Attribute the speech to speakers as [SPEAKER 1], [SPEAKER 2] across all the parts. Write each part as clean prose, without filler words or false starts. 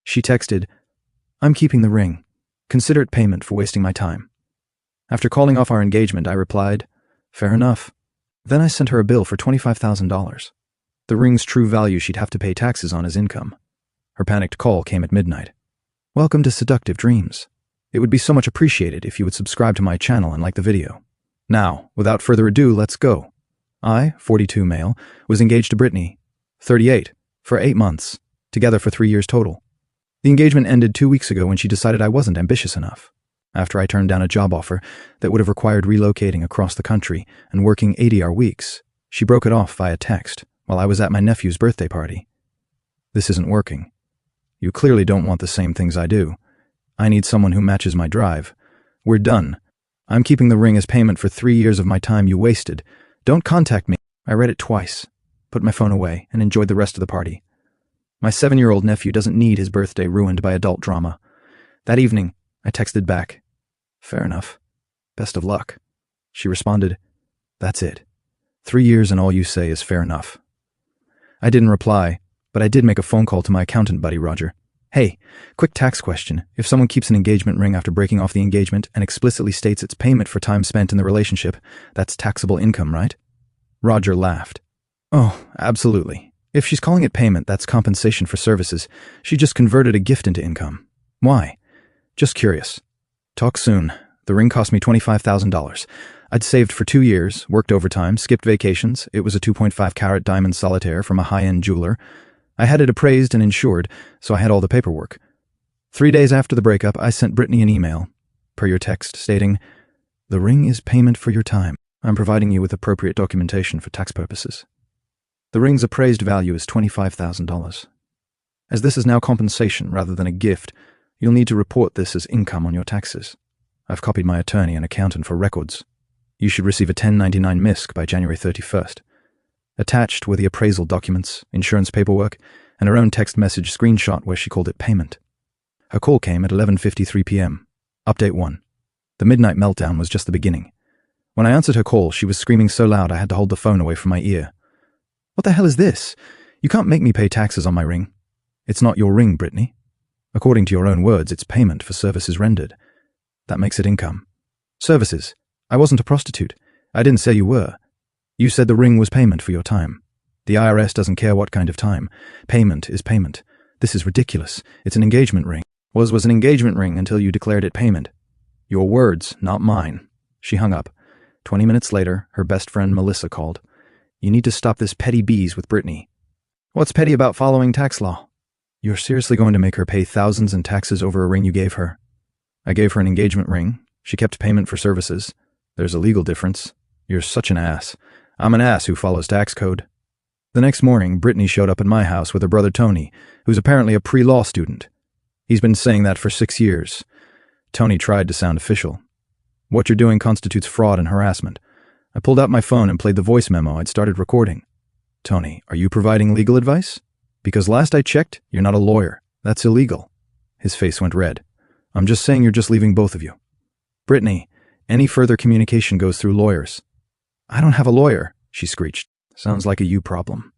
[SPEAKER 1] She texted, "I'm keeping the ring. Consider it payment for wasting my time." After calling off our engagement, I replied, "Fair enough." Then I sent her a bill for $25,000. The ring's true value she'd have to pay taxes on as income. Her panicked call came at midnight. "Welcome to Seductive Dreams. It would be so much appreciated if you would subscribe to my channel and like the video. Now, without further ado, let's go." I, 42 male, was engaged to Brittany, 38, for 8 months, together for 3 years total. The engagement ended 2 weeks ago when she decided I wasn't ambitious enough. After I turned down a job offer that would have required relocating across the country and working 80-hour weeks, she broke it off via text while I was at my nephew's birthday party. "This isn't working. You clearly don't want the same things I do. I need someone who matches my drive. We're done. I'm keeping the ring as payment for 3 years of my time you wasted. Don't contact me." I read it twice, put my phone away, and enjoyed the rest of the party. My 7-year-old nephew doesn't need his birthday ruined by adult drama. That evening, I texted back, "Fair enough. Best of luck." She responded, "That's it. 3 years and all you say is fair enough." I didn't reply, but I did make a phone call to my accountant buddy, Roger. "Hey, quick tax question. If someone keeps an engagement ring after breaking off the engagement and explicitly states it's payment for time spent in the relationship, that's taxable income, right?" Roger laughed. "Oh, absolutely. If she's calling it payment, that's compensation for services. She just converted a gift into income. Why? Just curious. Talk soon. The ring cost me $25,000. I'd saved for 2 years, worked overtime, skipped vacations. It was a 2.5-carat diamond solitaire from a high-end jeweler. I had it appraised and insured, so I had all the paperwork. 3 days after the breakup, I sent Brittany an email, per your text, stating, 'The ring is payment for your time. I'm providing you with appropriate documentation for tax purposes.' The ring's appraised value is $25,000. As this is now compensation rather than a gift, you'll need to report this as income on your taxes. I've copied my attorney and accountant for records. You should receive a 1099 MISC by January 31st. Attached were the appraisal documents, insurance paperwork, and her own text message screenshot where she called it payment. Her call came at 11:53 p.m. Update 1. The midnight meltdown was just the beginning. When I answered her call, she was screaming so loud I had to hold the phone away from my ear. "What the hell is this? You can't make me pay taxes on my ring. It's not your ring, Brittany. According to your own words, it's payment for services rendered. That makes it income. Services. I wasn't a prostitute. I didn't say you were. You said the ring was payment for your time. The IRS doesn't care what kind of time. Payment is payment. This is ridiculous. It's an engagement ring. Was an engagement ring until you declared it payment. Your words, not mine." She hung up. 20 minutes later, her best friend Melissa called. "You need to stop this petty bees with Brittany." "What's petty about following tax law?" "You're seriously going to make her pay thousands in taxes over a ring you gave her?" "I gave her an engagement ring. She kept payment for services. There's a legal difference." "You're such an ass." "I'm an ass who follows tax code." The next morning, Brittany showed up at my house with her brother Tony, who's apparently a pre-law student. He's been saying that for 6 years. Tony tried to sound official. "What you're doing constitutes fraud and harassment." I pulled out my phone and played the voice memo I'd started recording. "Tony, are you providing legal advice? Because last I checked, you're not a lawyer. That's illegal." His face went red. "I'm just saying you're just leaving both of you." "Brittany, any further communication goes through lawyers." "I don't have a lawyer," she screeched. "Sounds like a you problem."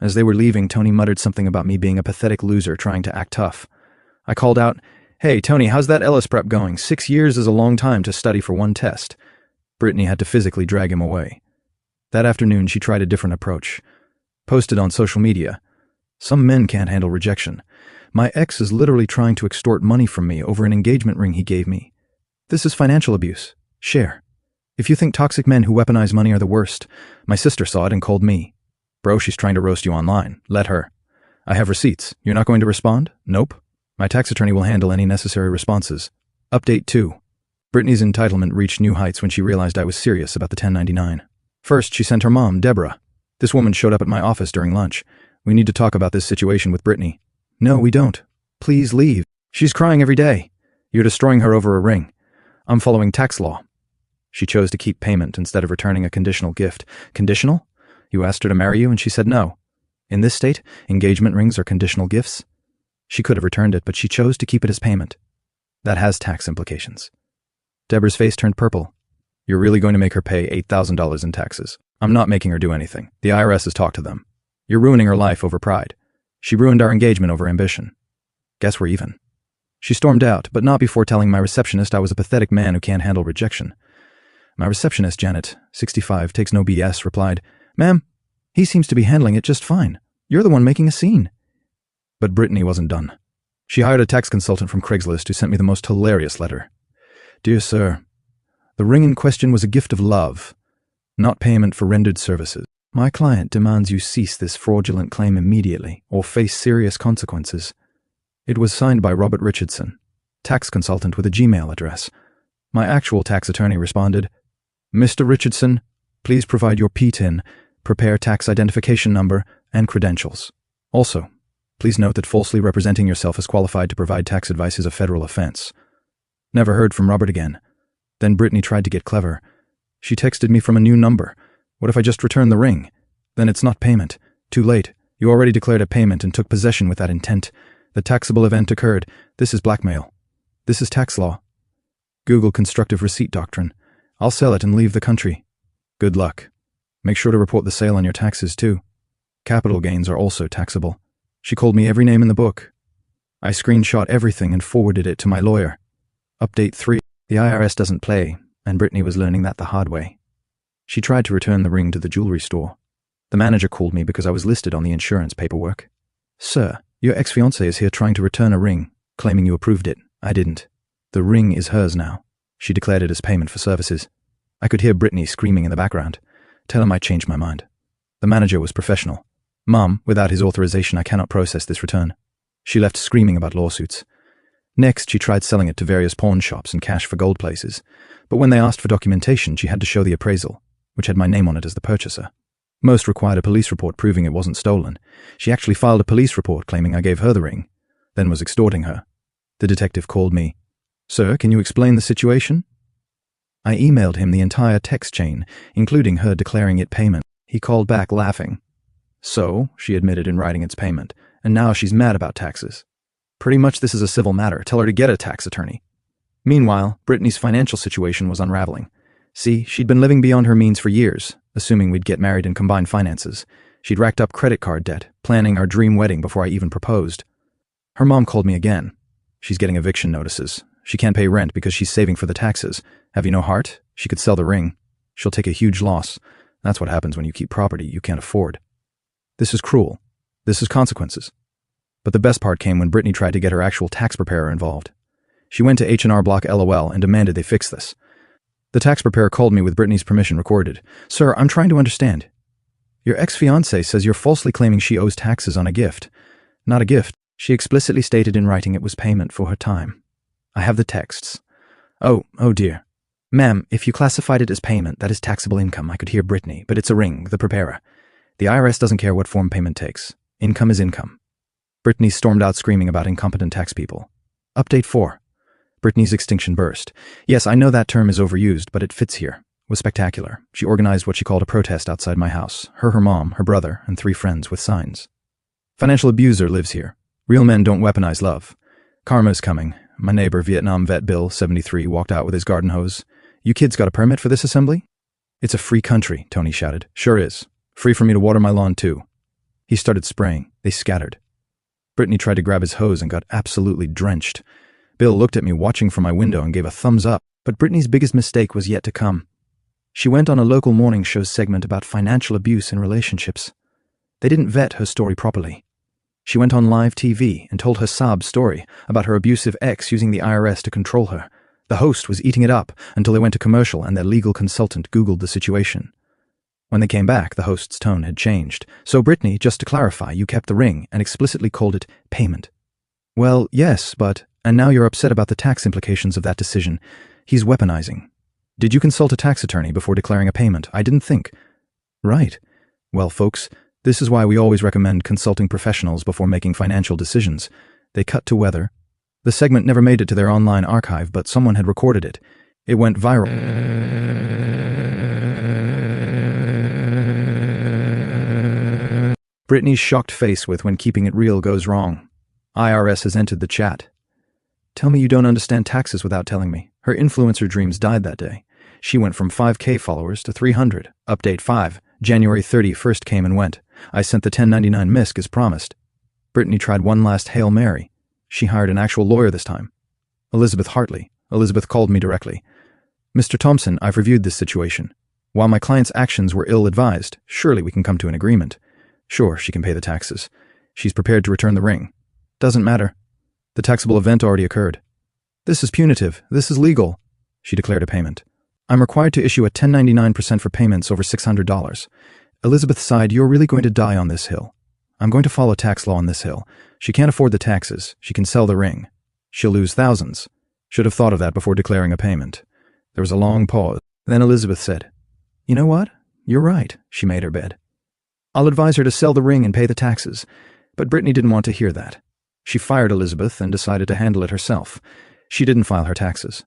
[SPEAKER 1] As they were leaving, Tony muttered something about me being a pathetic loser trying to act tough. I called out, "Hey, Tony, how's that Ellis prep going? 6 years is a long time to study for one test." Brittany had to physically drag him away. That afternoon, she tried a different approach. Posted on social media, "Some men can't handle rejection. My ex is literally trying to extort money from me over an engagement ring he gave me. This is financial abuse. Share. If you think toxic men who weaponize money are the worst, my sister saw it and called me. Bro, she's trying to roast you online. Let her. I have receipts. You're not going to respond? Nope. My tax attorney will handle any necessary responses." Update 2. Brittany's entitlement reached new heights when she realized I was serious about the 1099. First, she sent her mom, Deborah. "This woman showed up at my office during lunch. We need to talk about this situation with Brittany." "No, we don't. Please leave. She's crying every day. You're destroying her over a ring. I'm following tax law." She chose to keep payment instead of returning a conditional gift. Conditional? You asked her to marry you and she said no. In this state, engagement rings are conditional gifts. She could have returned it, but she chose to keep it as payment. That has tax implications. Deborah's face turned purple. "You're really going to make her pay $8,000 in taxes?" "I'm not making her do anything. The IRS has talked to them. You're ruining her life over pride. She ruined our engagement over ambition." Guess we're even. She stormed out, but not before telling my receptionist I was a pathetic man who can't handle rejection. My receptionist, Janet, 65, takes no BS, replied, "Ma'am, he seems to be handling it just fine. You're the one making a scene." But Brittany wasn't done. She hired a tax consultant from Craigslist who sent me the most hilarious letter. "Dear Sir, the ring in question was a gift of love, not payment for rendered services. My client demands you cease this fraudulent claim immediately or face serious consequences." It was signed by Robert Richardson, tax consultant with a Gmail address. My actual tax attorney responded, "Mr. Richardson, please provide your PTIN, prepare tax identification number, and credentials. Also, please note that falsely representing yourself as qualified to provide tax advice is a federal offense." Never heard from Robert again. Then Brittany tried to get clever. She texted me from a new number. "What if I just return the ring? Then it's not payment. Too late. You already declared a payment and took possession with that intent. The taxable event occurred. This is blackmail. This is tax law. Google constructive receipt doctrine. I'll sell it and leave the country. Good luck. Make sure to report the sale on your taxes too. Capital gains are also taxable." She called me every name in the book. I screenshot everything and forwarded it to my lawyer. Update 3. The IRS doesn't play, and Brittany was learning that the hard way. She tried to return the ring to the jewelry store. The manager called me because I was listed on the insurance paperwork. "Sir, your ex-fiancé is here trying to return a ring, claiming you approved it. I didn't. The ring is hers now. She declared it as payment for services." I could hear Brittany screaming in the background. "Tell him I changed my mind." The manager was professional. "Mom, without his authorization, I cannot process this return." She left screaming about lawsuits. Next, she tried selling it to various pawn shops and cash for gold places. But when they asked for documentation, she had to show the appraisal, which had my name on it as the purchaser. Most required a police report proving it wasn't stolen. She actually filed a police report claiming I gave her the ring, then was extorting her. The detective called me. "Sir, can you explain the situation?" I emailed him the entire text chain, including her declaring it payment. He called back laughing. "So," she admitted in writing it's payment, "and now she's mad about taxes. Pretty much this is a civil matter. Tell her to get a tax attorney." Meanwhile, Brittany's financial situation was unraveling. See, she'd been living beyond her means for years, assuming we'd get married and combine finances. She'd racked up credit card debt, planning our dream wedding before I even proposed. Her mom called me again. She's getting eviction notices. She can't pay rent because she's saving for the taxes. Have you no heart? She could sell the ring. She'll take a huge loss. That's what happens when you keep property you can't afford. This is cruel. This is consequences. But the best part came when Brittany tried to get her actual tax preparer involved. She went to H&R Block LOL and demanded they fix this. The tax preparer called me with Brittany's permission recorded. "Sir, I'm trying to understand. Your ex-fiancé says you're falsely claiming she owes taxes on a gift. Not a gift. She explicitly stated in writing it was payment for her time. I have the texts." Oh dear. "Ma'am, if you classified it as payment, that is taxable income," I could hear Brittany, "but it's a ring, the preparer. The IRS doesn't care what form payment takes. Income is income." Brittany stormed out screaming about incompetent tax people. Update 4. Brittany's extinction burst. "Yes, I know that term is overused, but it fits here. Was spectacular. She organized what she called a protest outside my house. Her mom, her brother, and 3 friends with signs. Financial abuser lives here. Real men don't weaponize love. Karma's coming. My neighbor, Vietnam vet Bill, 73, walked out with his garden hose. You kids got a permit for this assembly? It's a free country, Tony shouted. Sure is. Free for me to water my lawn too. He started spraying. They scattered. Brittany tried to grab his hose and got absolutely drenched. Bill looked at me watching from my window and gave a thumbs up, but Brittany's biggest mistake was yet to come. She went on a local morning show segment about financial abuse in relationships. They didn't vet her story properly. She went on live TV and told her sob story about her abusive ex using the IRS to control her. The host was eating it up until they went to commercial and their legal consultant Googled the situation. When they came back, the host's tone had changed. So Brittany, just to clarify, you kept the ring and explicitly called it payment. Well, yes, but... And now you're upset about the tax implications of that decision. He's weaponizing. Did you consult a tax attorney before declaring a payment? I didn't think. Right. Well, folks, this is why we always recommend consulting professionals before making financial decisions. They cut to weather. The segment never made it to their online archive, but someone had recorded it. It went viral. Brittany's shocked face with when keeping it real goes wrong. IRS has entered the chat. Tell me you don't understand taxes without telling me. Her influencer dreams died that day. She went from 5K followers to 300. Update 5. January 31st came and went. I sent the 1099 MISC as promised. Brittany tried one last Hail Mary. She hired an actual lawyer this time. Elizabeth Hartley. Elizabeth called me directly. Mr. Thompson, I've reviewed this situation. While my client's actions were ill-advised, surely we can come to an agreement. Sure, she can pay the taxes. She's prepared to return the ring. Doesn't matter. The taxable event already occurred. This is punitive. This is legal. She declared a payment. I'm required to issue a 1099% for payments over $600. Elizabeth sighed, you're really going to die on this hill. I'm going to follow tax law on this hill. She can't afford the taxes. She can sell the ring. She'll lose thousands. Should have thought of that before declaring a payment. There was a long pause. Then Elizabeth said, you know what? You're right. She made her bed. I'll advise her to sell the ring and pay the taxes. But Brittany didn't want to hear that. She fired Elizabeth and decided to handle it herself. She didn't file her taxes.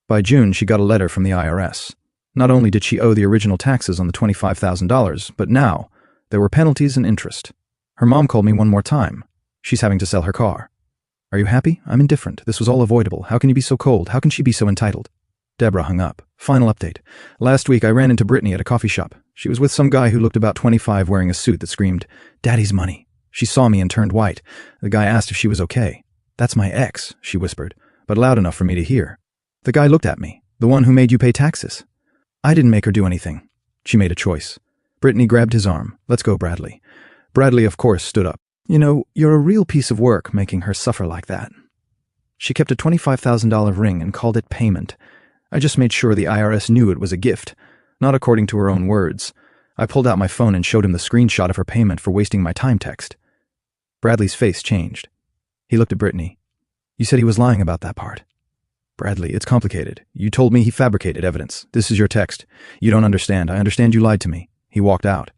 [SPEAKER 1] By June, she got a letter from the IRS. Not only did she owe the original taxes on the $25,000, but now there were penalties and interest. Her mom called me one more time. She's having to sell her car. Are you happy? I'm indifferent. This was all avoidable. How can you be so cold? How can she be so entitled? Deborah hung up. Final update. Last week, I ran into Brittany at a coffee shop. She was with some guy who looked about 25 wearing a suit that screamed, Daddy's money. She saw me and turned white. The guy asked if she was okay. That's my ex, she whispered, but loud enough for me to hear. The guy looked at me. The one who made you pay taxes. I didn't make her do anything. She made a choice. Brittany grabbed his arm. Let's go, Bradley. Bradley, of course, stood up. You know, you're a real piece of work making her suffer like that. She kept a $25,000 ring and called it payment. I just made sure the IRS knew it was a gift, not according to her own words. I pulled out my phone and showed him the screenshot of her payment for wasting my time text. Bradley's face changed. He looked at Brittany. You said he was lying about that part. Bradley, it's complicated. You told me he fabricated evidence. This is your text. You don't understand. I understand you lied to me. He walked out.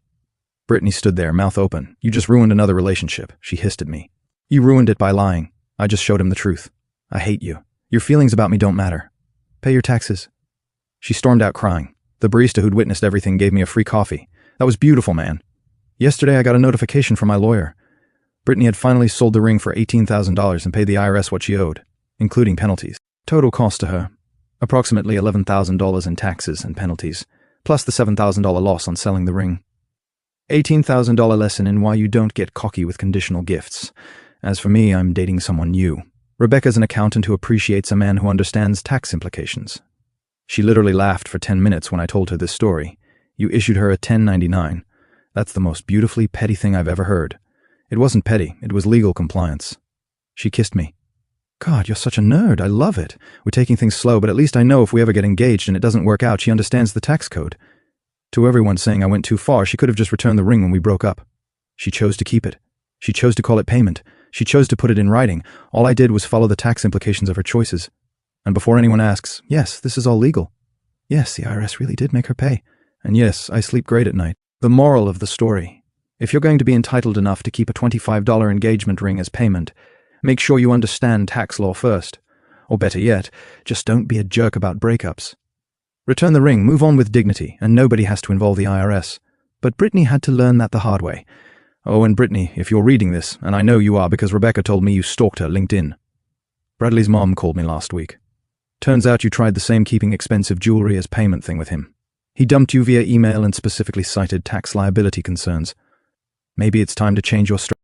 [SPEAKER 1] Brittany stood there, mouth open. You just ruined another relationship, she hissed at me. You ruined it by lying. I just showed him the truth. I hate you. Your feelings about me don't matter. Pay your taxes. She stormed out crying. The barista who'd witnessed everything gave me a free coffee. That was beautiful, man. Yesterday I got a notification from my lawyer. Brittany had finally sold the ring for $18,000 and paid the IRS what she owed, including penalties. Total cost to her, approximately $11,000 in taxes and penalties, plus the $7,000 loss on selling the ring. $18,000 lesson in why you don't get cocky with conditional gifts. As for me, I'm dating someone new. Rebecca's an accountant who appreciates a man who understands tax implications. She literally laughed for 10 minutes when I told her this story. You issued her a 1099. That's the most beautifully petty thing I've ever heard. It wasn't petty, it was legal compliance. She kissed me. God, you're such a nerd. I love it. We're taking things slow, but at least I know if we ever get engaged and it doesn't work out, she understands the tax code. To everyone saying I went too far, she could have just returned the ring when we broke up. She chose to keep it. She chose to call it payment. She chose to put it in writing. All I did was follow the tax implications of her choices. And before anyone asks, yes, this is all legal. Yes, the IRS really did make her pay. And yes, I sleep great at night. The moral of the story. If you're going to be entitled enough to keep a $25 engagement ring as payment, make sure you understand tax law first. Or better yet, just don't be a jerk about breakups. Return the ring, move on with dignity, and nobody has to involve the IRS. But Brittany had to learn that the hard way. Oh, and Brittany, if you're reading this, and I know you are because Rebecca told me you stalked her LinkedIn. Bradley's mom called me last week. Turns out you tried the same keeping expensive jewelry as payment thing with him. He dumped you via email and specifically cited tax liability concerns. Maybe it's time to change your strategy.